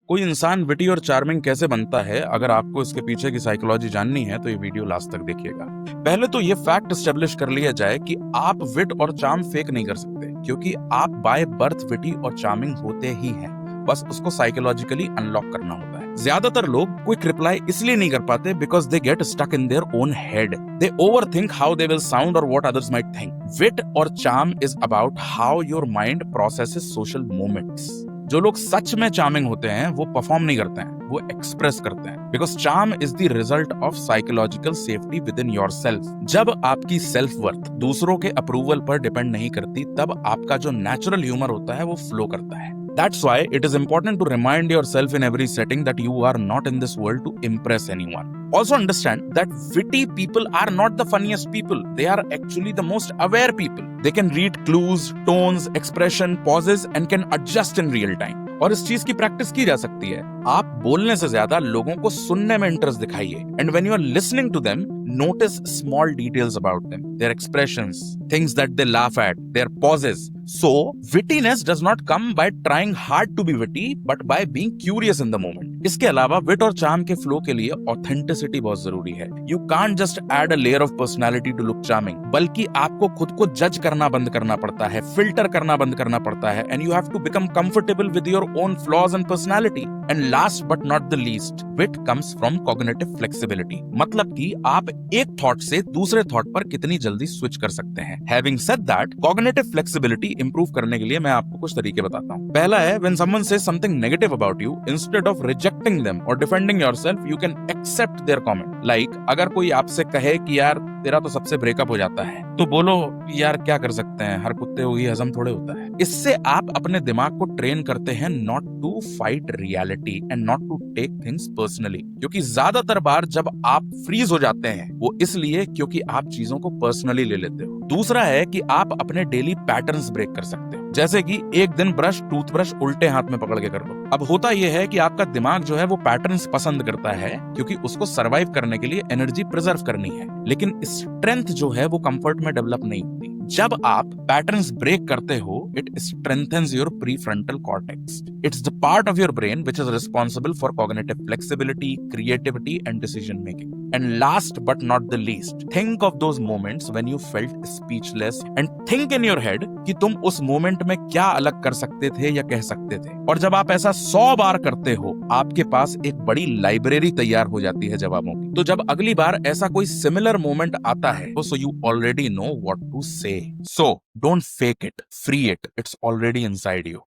कोई इंसान विटी और चार्मिंग कैसे बनता है, अगर आपको इसके पीछे की साइकोलॉजी जाननी है तो ये वीडियो लास्ट तक देखिएगा। पहले तो ये फैक्ट एस्टेब्लिश कर लिया जाए कि आप विट और चार्म फेक नहीं कर सकते, क्योंकि आप बाय बर्थ विटी और चार्मिंग होते ही हैं। बस उसको साइकोलॉजिकली अनलॉक करना होता है। ज्यादातर लोग क्विक रिप्लाई इसलिए नहीं कर पाते because they get stuck in their own head. They overthink how they will sound और what others might think. Wit और charm is about how your mind processes social moments. जो लोग सच में चार्मिंग होते हैं वो परफॉर्म नहीं करते हैं, वो एक्सप्रेस करते हैं। Because charm is the result of psychological safety with in your self. जब आपकी सेल्फ वर्थ दूसरों के अप्रूवल पर डिपेंड नहीं करती, तब आपका जो नेचुरल ह्यूमर होता है वो फ्लो करता है। That's why it is important to remind yourself in every setting that you are not in this world to impress anyone. Also understand that witty people are not the funniest people. They are actually the most aware people. They can read clues, tones, expression, pauses and can adjust in real time. और इस चीज की practice की जा सकती है। आप बोलने से ज्यादा लोगों को सुनने में इंटरेस्ट दिखाइए। And when you are listening to them, notice small details about them, their expressions, things that they laugh at, their pauses. So, wittiness does not come by trying hard to be witty, but by being curious in the moment. इसके अलावा विट और charm के flow के लिए authenticity बहुत जरूरी है। You can't just add a layer of personality to look charming, बल्कि आपको खुद को जज करना बंद करना पड़ता है, फिल्टर करना बंद करना पड़ता है, and you have to become comfortable with your own flaws and personality. And last but not the least, wit comes from cognitive flexibility. मतलब कि आप एक थॉट से दूसरे थॉट पर कितनी जल्दी स्विच कर सकते हैं। Having said that, cognitive flexibility improve करने के लिए मैं आपको कुछ तरीके बताता हूँ। पहला है, when someone says something negative about you, instead of rejecting them or defending yourself, you can accept their comment. Like, अगर कोई आपसे कहे कि यार तेरा तो सबसे ब्रेकअप हो जाता है, तो बोलो यार क्या कर सकते हैं, हर कुत्ते को ही हजम थोड़े होता है। इससे आप अपने दिमाग को ट्रेन करते हैं not to fight reality and not to take things personally, क्योंकि ज्यादातर बार जब आप फ्रीज हो जाते हैं वो इसलिए क्योंकि आप चीजों को पर्सनली ले लेते हो। दूसरा है कि आप अपने डेली पैटर्न्स ब्रेक कर सकते हो, जैसे कि एक दिन टूथब्रश उल्टे हाथ में पकड़ के कर लो। अब होता यह है कि आपका दिमाग जो है वो पैटर्न्स पसंद करता है, क्योंकि उसको सरवाइव करने के लिए एनर्जी प्रिजर्व करनी है, लेकिन स्ट्रेंथ जो है वो कंफर्ट में डेवलप नहीं होती। जब आप पैटर्न्स ब्रेक करते हो, it strengthens your prefrontal cortex. It's the part of your brain which is responsible for cognitive flexibility, creativity and decision making. And last but not the least, think of those moments when you felt speechless and think in your head कि तुम उस moment में क्या अलग कर सकते थे या कह सकते थे। और जब आप ऐसा 100 बार करते हो, आपके पास एक बड़ी लाइब्रेरी तैयार हो जाती है जवाबों की। तो जब अगली बार ऐसा कोई सिमिलर मोमेंट आता है, तो so you already know what to say. So don't fake it, free it, it's already inside you.